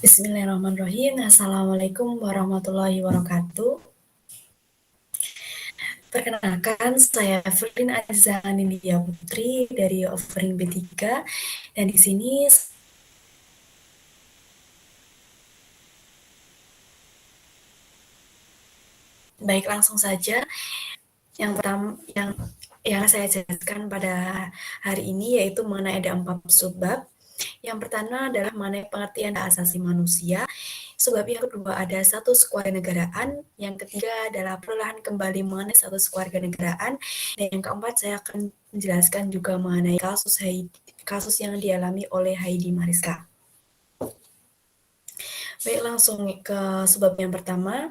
Bismillahirrahmanirrahim. Assalamualaikum warahmatullahi wabarakatuh. Perkenalkan, saya Evelyn Aziza Nindya Putri dari Offering B3 dan di sini baik langsung saja. Yang pertama yang saya jelaskan pada hari ini yaitu mengenai ada 4 subbab. Yang pertama adalah mengenai pengertian hak asasi manusia. Sebab yang kedua ada status kewarganegaraan, yang ketiga adalah perlahan kembali mengenai status kewarganegaraan, dan yang keempat saya akan menjelaskan juga mengenai kasus yang dialami oleh Heidi Mariska. Baik, langsung ke sebab yang pertama.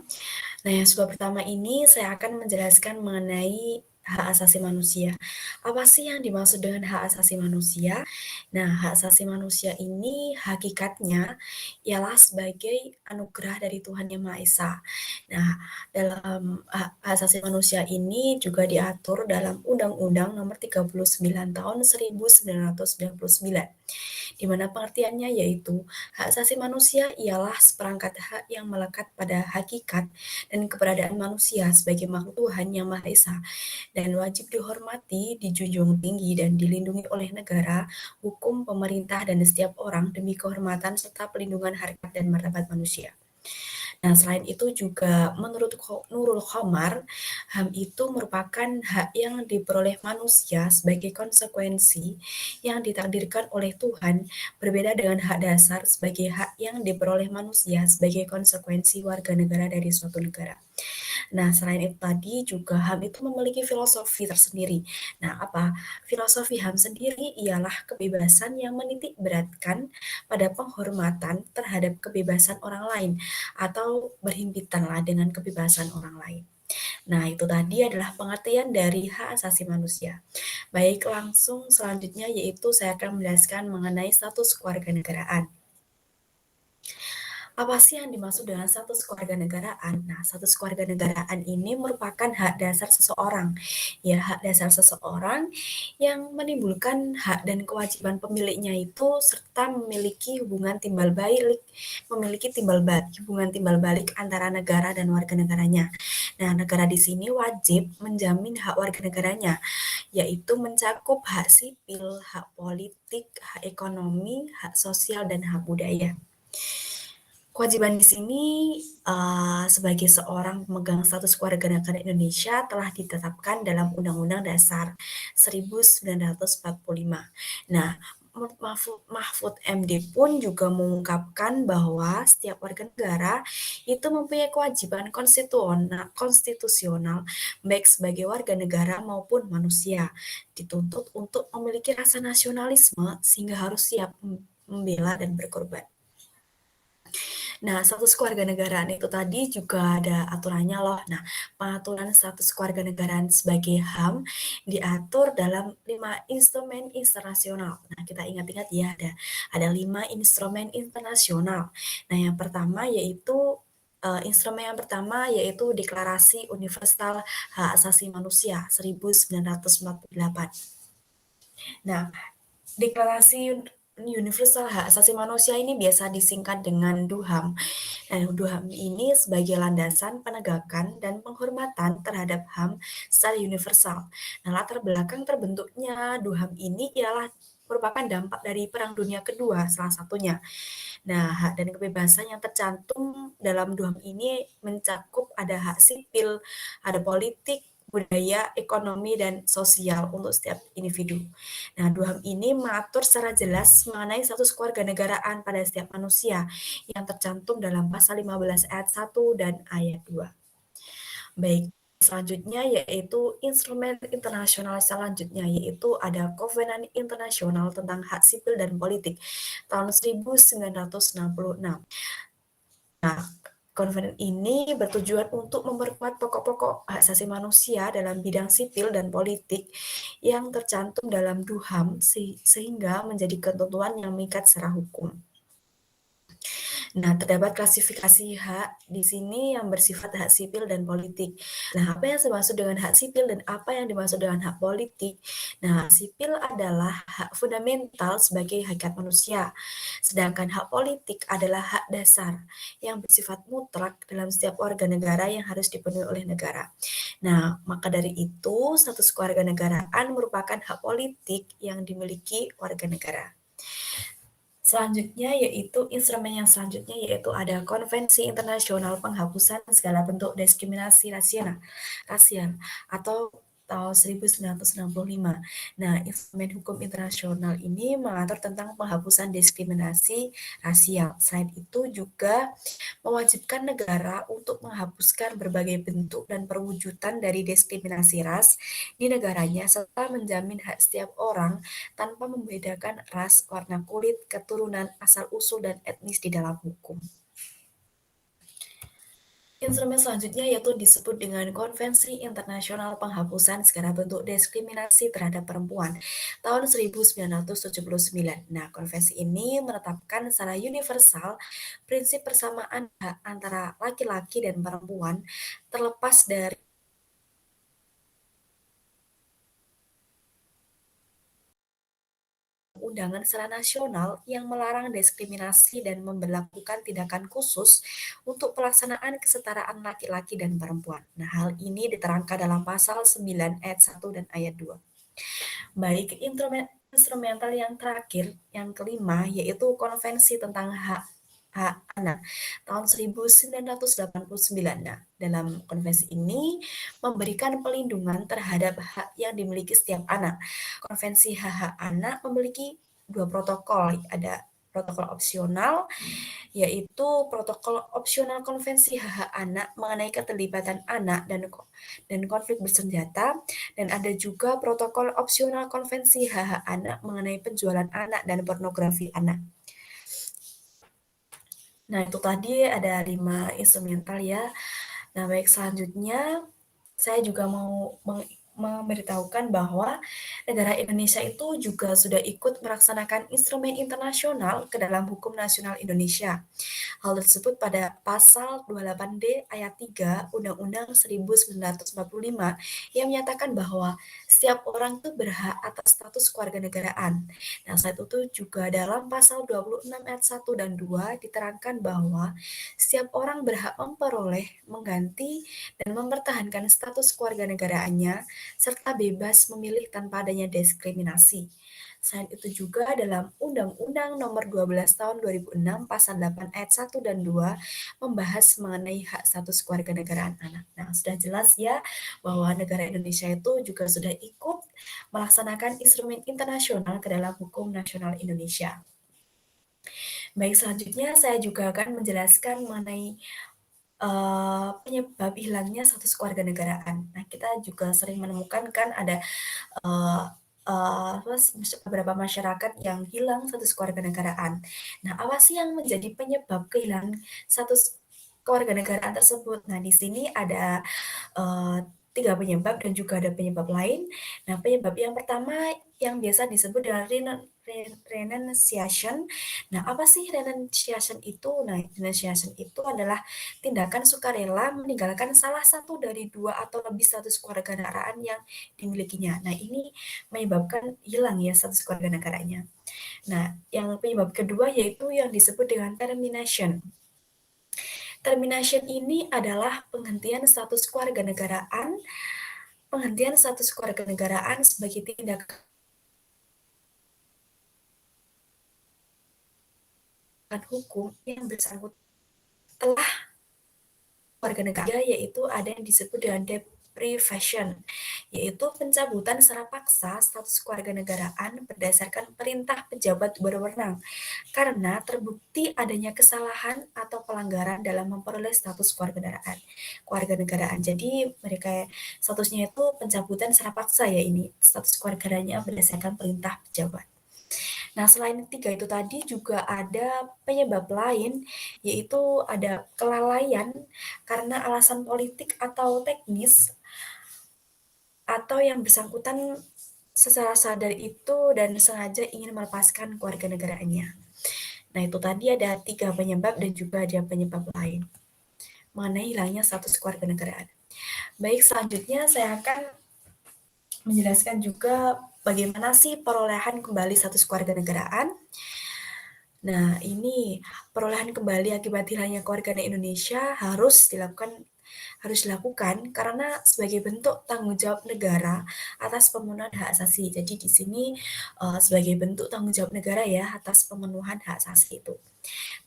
Nah, yang sebab pertama ini saya akan menjelaskan mengenai hak asasi manusia. Apa sih yang dimaksud dengan hak asasi manusia? Nah, hak asasi manusia ini hakikatnya ialah sebagai anugerah dari Tuhan Yang Maha Esa. Nah, dalam hak asasi manusia ini juga diatur dalam Undang-Undang Nomor 39 Tahun 1999, di mana pengertiannya yaitu hak asasi manusia ialah seperangkat hak yang melekat pada hakikat dan keberadaan manusia sebagai makhluk Tuhan Yang Maha Esa dan wajib dihormati, dijunjung tinggi, dan dilindungi oleh negara, hukum, pemerintah, dan setiap orang demi kehormatan serta pelindungan harkat dan martabat manusia. Nah, selain itu juga menurut Nurul Qamar, HAM itu merupakan hak yang diperoleh manusia sebagai konsekuensi yang ditakdirkan oleh Tuhan, berbeda dengan hak dasar sebagai hak yang diperoleh manusia sebagai konsekuensi warga negara dari suatu negara. Nah, selain itu tadi juga HAM itu memiliki filosofi tersendiri. Nah, apa? Filosofi HAM sendiri ialah kebebasan yang menitik beratkan pada penghormatan terhadap kebebasan orang lain atau berhimpitanlah dengan kebebasan orang lain. Nah, itu tadi adalah pengertian dari hak asasi manusia. Baik, langsung selanjutnya yaitu saya akan menjelaskan mengenai status kewarganegaraan. Apa sih yang dimaksud dengan status kewarganegaraan? Nah, status kewarganegaraan ini merupakan hak dasar seseorang. Ya, hak dasar seseorang yang menimbulkan hak dan kewajiban pemiliknya itu serta memiliki hubungan timbal balik antara negara dan warga negaranya. Nah, negara di sini wajib menjamin hak warga negaranya, yaitu mencakup hak sipil, hak politik, hak ekonomi, hak sosial, dan hak budaya. Kewajiban di sini, sebagai seorang pemegang status kewarganegaraan Indonesia telah ditetapkan dalam Undang-Undang Dasar 1945. Nah, Mahfud MD pun juga mengungkapkan bahwa setiap warga negara itu mempunyai kewajiban konstitusional baik sebagai warga negara maupun manusia, dituntut untuk memiliki rasa nasionalisme sehingga harus siap membela dan berkorban. Nah, status kewarganegaraan itu tadi juga ada aturannya loh. Nah, pengaturan status kewarganegaraan sebagai HAM diatur dalam 5 instrumen internasional. Nah, kita ingat-ingat ya, ada 5 instrumen internasional. Nah, yang pertama yaitu instrumen yang pertama yaitu Deklarasi Universal Hak Asasi Manusia 1948. Nah, Deklarasi Universal Hak Asasi Manusia ini biasa disingkat dengan DUHAM. Nah, DUHAM ini sebagai landasan penegakan dan penghormatan terhadap HAM secara universal. Nah, latar belakang terbentuknya DUHAM ini ialah merupakan dampak dari Perang Dunia Kedua salah satunya. Nah, hak dan kebebasan yang tercantum dalam DUHAM ini mencakup ada hak sipil, ada politik, budaya, ekonomi, dan sosial untuk setiap individu. Nah, DUHAM ini mengatur secara jelas mengenai status kewarganegaraan pada setiap manusia yang tercantum dalam pasal 15 ayat 1 dan ayat 2. Baik, selanjutnya yaitu instrumen internasional selanjutnya yaitu ada Kovenan Internasional tentang Hak Sipil dan Politik tahun 1966. Nah, konvenen ini bertujuan untuk memperkuat pokok-pokok hak asasi manusia dalam bidang sipil dan politik yang tercantum dalam DUHAM sehingga menjadi ketentuan yang mengikat secara hukum. Nah, terdapat klasifikasi hak di sini yang bersifat hak sipil dan politik. Nah, apa yang dimaksud dengan hak sipil dan apa yang dimaksud dengan hak politik? Nah, hak sipil adalah hak fundamental sebagai hakikat manusia, sedangkan hak politik adalah hak dasar yang bersifat mutlak dalam setiap warga negara yang harus dipenuhi oleh negara. Nah, maka dari itu, status kewarganegaraan merupakan hak politik yang dimiliki warga negara. Selanjutnya yaitu instrumen yang selanjutnya yaitu ada Konvensi Internasional Penghapusan Segala Bentuk Diskriminasi Rasial atau tahun 1965. Nah, instrumen hukum internasional ini mengatur tentang penghapusan diskriminasi rasial. Selain itu juga mewajibkan negara untuk menghapuskan berbagai bentuk dan perwujudan dari diskriminasi ras di negaranya serta menjamin hak setiap orang tanpa membedakan ras, warna kulit, keturunan, asal-usul, dan etnis di dalam hukum. Instrumen selanjutnya yaitu disebut dengan Konvensi Internasional Penghapusan Segala Bentuk Diskriminasi Terhadap Perempuan tahun 1979. Nah, konvensi ini menetapkan secara universal prinsip persamaan hak antara laki-laki dan perempuan terlepas dari undangan secara nasional yang melarang diskriminasi dan memberlakukan tindakan khusus untuk pelaksanaan kesetaraan laki-laki dan perempuan. Nah, hal ini diterangkan dalam pasal 9 ayat 1 dan ayat 2. Baik, instrumental yang terakhir, yang kelima, yaitu Konvensi tentang Hak Hak Anak tahun 1989. Nah, dalam konvensi ini memberikan pelindungan terhadap hak yang dimiliki setiap anak. Konvensi hak-hak anak memiliki dua protokol, ada protokol opsional yaitu protokol opsional konvensi hak-hak anak mengenai keterlibatan anak dan konflik bersenjata dan ada juga protokol opsional konvensi hak-hak anak mengenai penjualan anak dan pornografi anak. Nah, itu tadi ada 5 instrumental ya. Nah, baik selanjutnya saya juga mau memberitahukan bahwa negara Indonesia itu juga sudah ikut melaksanakan instrumen internasional ke dalam hukum nasional Indonesia. Hal tersebut pada pasal 28D ayat 3 Undang-Undang 1945 yang menyatakan bahwa setiap orang itu berhak atas status kewarganegaraan. Nah, saat itu juga dalam pasal 26 ayat 1 dan 2 diterangkan bahwa setiap orang berhak memperoleh, mengganti, dan mempertahankan status kewarganegaraannya serta bebas memilih tanpa adanya diskriminasi. Selain itu juga dalam Undang-Undang Nomor 12 Tahun 2006 Pasal 8 ayat 1 dan 2 membahas mengenai hak status kewarganegaraan anak. Nah, sudah jelas ya bahwa negara Indonesia itu juga sudah ikut melaksanakan instrumen internasional ke dalam hukum nasional Indonesia. Baik, selanjutnya saya juga akan menjelaskan mengenai penyebab hilangnya status kewarganegaraan. Nah, kita juga sering menemukan kan ada eee terus beberapa masyarakat yang hilang status kewarganegaraan. Nah, apa sih yang menjadi penyebab kehilangan status kewarganegaraan tersebut? Nah, di sini ada 3 penyebab dan juga ada penyebab lain. Nah, penyebab yang pertama yang biasa disebut dengan renunciation. Nah, apa sih renunciation itu? Nah, renunciation itu adalah tindakan sukarela meninggalkan salah satu dari 2 atau lebih status kewarganegaraan yang dimilikinya. Nah, ini menyebabkan hilang ya status kewarganegaraannya. Nah, yang penyebab kedua yaitu yang disebut dengan termination. Termination ini adalah penghentian status kewarganegaraan sebagai tindakan hukum yang bersangkutan telah warga negara yaitu ada yang disebut dengan deprivation, yaitu pencabutan secara paksa status kewarganegaraan berdasarkan perintah pejabat berwenang karena terbukti adanya kesalahan atau pelanggaran dalam memperoleh status kewarganegaraan. Jadi mereka statusnya itu pencabutan secara paksa ya ini status kewarganegaranya berdasarkan perintah pejabat. Nah, selain 3 itu tadi juga ada penyebab lain, yaitu ada kelalaian karena alasan politik atau teknis, atau yang bersangkutan secara sadar itu dan sengaja ingin melepaskan kewarganegaraannya. Nah, itu tadi ada 3 penyebab dan juga ada penyebab lain mengenai hilangnya status kewarganegaraan. Baik, selanjutnya saya akan menjelaskan juga bagaimana sih perolehan kembali status kewarganegaraan. Nah, ini perolehan kembali akibat hilangnya kewarganegaraan Indonesia harus dilakukan karena sebagai bentuk tanggung jawab negara atas pemenuhan hak asasi. Jadi di sini sebagai bentuk tanggung jawab negara ya atas pemenuhan hak asasi itu.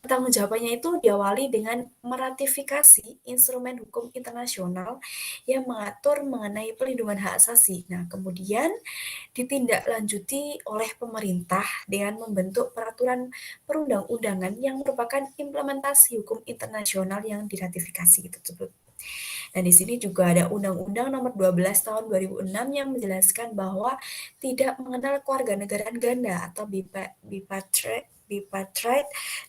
Pertanggungjawabannya itu diawali dengan meratifikasi instrumen hukum internasional yang mengatur mengenai pelindungan hak asasi. Nah, kemudian ditindaklanjuti oleh pemerintah dengan membentuk peraturan perundang-undangan yang merupakan implementasi hukum internasional yang diratifikasi tersebut. Dan di sini juga ada Undang-Undang Nomor 12 Tahun 2006 yang menjelaskan bahwa tidak mengenal kewarganegaraan ganda atau bipartite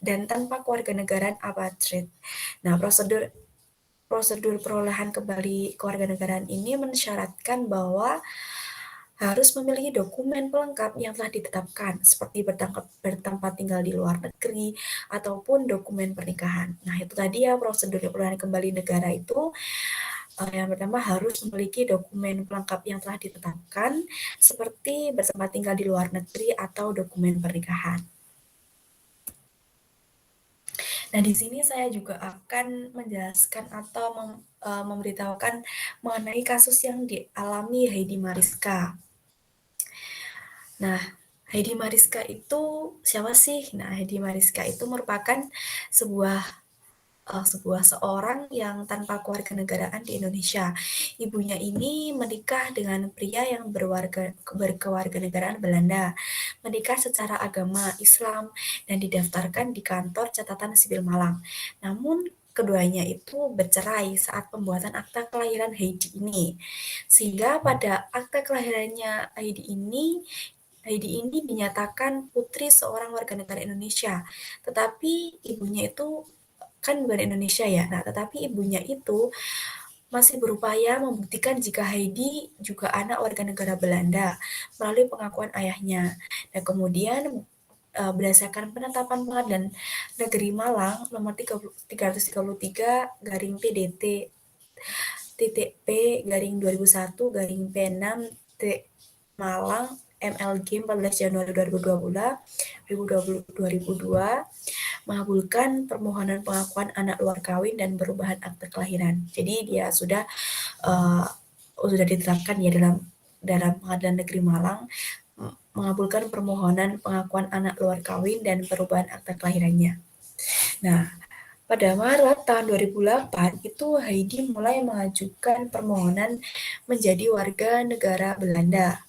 dan tanpa kewarganegaraan apatrid. Nah, prosedur prosedur perolehan kembali kewarganegaraan ini mensyaratkan bahwa harus memiliki dokumen pelengkap yang telah ditetapkan, seperti bertempat tinggal di luar negeri, ataupun dokumen pernikahan. Nah, itu tadi ya prosedur perolehan kembali negara itu. Yang pertama harus memiliki dokumen pelengkap yang telah ditetapkan, seperti bertempat tinggal di luar negeri atau dokumen pernikahan. Nah, di sini saya juga akan menjelaskan atau memberitahukan mengenai kasus yang dialami Heidi Mariska. Nah, Heidi Mariska itu siapa sih? Nah, Heidi Mariska itu merupakan sebuah seorang yang tanpa kewarganegaraan di Indonesia. Ibunya ini menikah dengan pria yang berkewarganegaraan Belanda, menikah secara agama Islam dan didaftarkan di kantor catatan sipil Malang. Namun keduanya itu bercerai saat pembuatan akta kelahiran Heidi ini. Sehingga pada akta kelahirannya Heidi ini dinyatakan putri seorang warga negara Indonesia, tetapi ibunya itu kan bukan Indonesia ya. Nah, tetapi ibunya itu masih berupaya membuktikan jika Heidi juga anak warga negara Belanda melalui pengakuan ayahnya. Dan kemudian berdasarkan penetapan Pengadilan Negeri Malang nomor 333 garing PDT titik P garing 2001 garing P6 T Malang MLG 14 Januari 2002 mengabulkan permohonan pengakuan anak luar kawin dan perubahan akte kelahiran. Jadi dia sudah diterapkan ya dalam Pengadilan Negeri Malang mengabulkan permohonan pengakuan anak luar kawin dan perubahan akte kelahirannya. Nah, pada Maret tahun 2008 itu Heidi mulai mengajukan permohonan menjadi warga negara Belanda,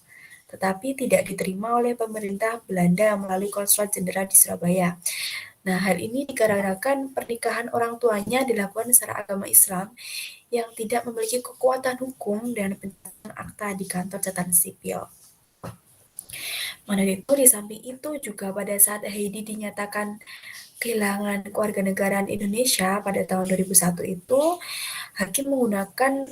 tetapi tidak diterima oleh pemerintah Belanda melalui Konsulat Jenderal di Surabaya. Nah, hal ini dikarenakan pernikahan orang tuanya dilakukan secara agama Islam yang tidak memiliki kekuatan hukum dan pencatatan akta di kantor catatan sipil. Mana itu di samping itu juga pada saat Heidi dinyatakan kehilangan kewarganegaraan Indonesia pada tahun 2001 itu, hakim menggunakan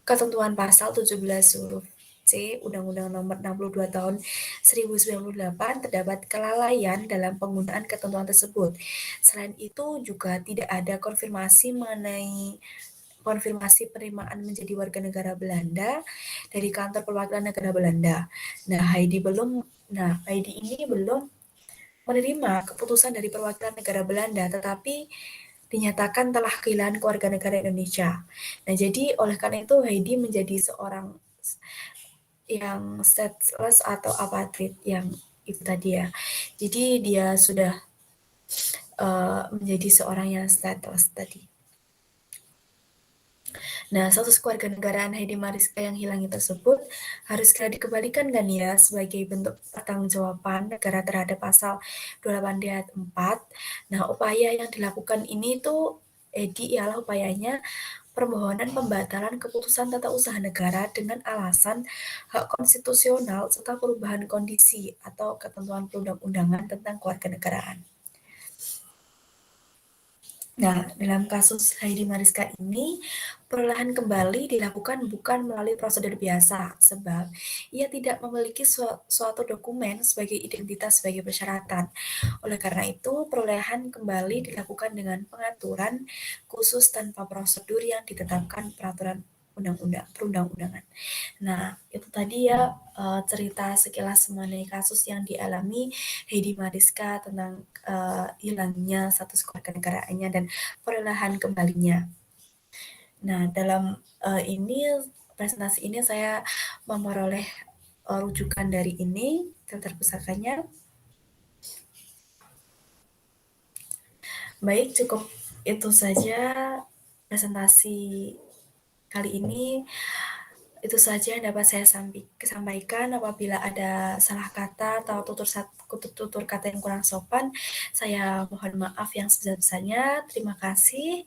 ketentuan pasal 17 huruf C Undang-Undang Nomor 62 Tahun 1998 terdapat kelalaian dalam penggunaan ketentuan tersebut. Selain itu juga tidak ada konfirmasi penerimaan menjadi warga negara Belanda dari kantor perwakilan negara Belanda. Heidi ini belum menerima keputusan dari perwakilan negara Belanda, tetapi dinyatakan telah kehilangan kewarganegaraan Indonesia. Nah, jadi oleh karena itu Heidi menjadi seorang yang stateless atau apatrid yang itu tadi ya. Jadi dia sudah menjadi seorang yang stateless tadi. Nah, status kewarganegaraan Heidi Mariska yang hilang tersebut harus segera dikembalikan kan ya sebagai bentuk pertanggungjawaban negara terhadap pasal 28 ayat 4. Nah, upaya yang dilakukan ini tuh ialah upayanya permohonan pembatalan keputusan tata usaha negara dengan alasan hak konstitusional serta perubahan kondisi atau ketentuan perundang-undangan tentang kewarganegaraan. Nah, dalam kasus Heidi Mariska ini, perolehan kembali dilakukan bukan melalui prosedur biasa, sebab ia tidak memiliki suatu dokumen sebagai identitas sebagai persyaratan. Oleh karena itu, perolehan kembali dilakukan dengan pengaturan khusus tanpa prosedur yang ditetapkan peraturan perundang-undangan. Nah, itu tadi ya cerita sekilas mengenai kasus yang dialami Heidi Mariska tentang hilangnya status kewarganegaraannya dan perolehan kembalinya. Nah, dalam ini presentasi ini saya memperoleh rujukan dari ini daftar pusakanya. Baik, cukup itu saja presentasi kali ini. Itu saja yang dapat saya sampaikan. Apabila ada salah kata atau tutur kata yang kurang sopan, saya mohon maaf yang sebesar-besarnya. Terima kasih.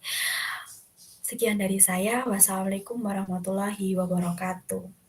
Sekian dari saya. Wassalamualaikum warahmatullahi wabarakatuh.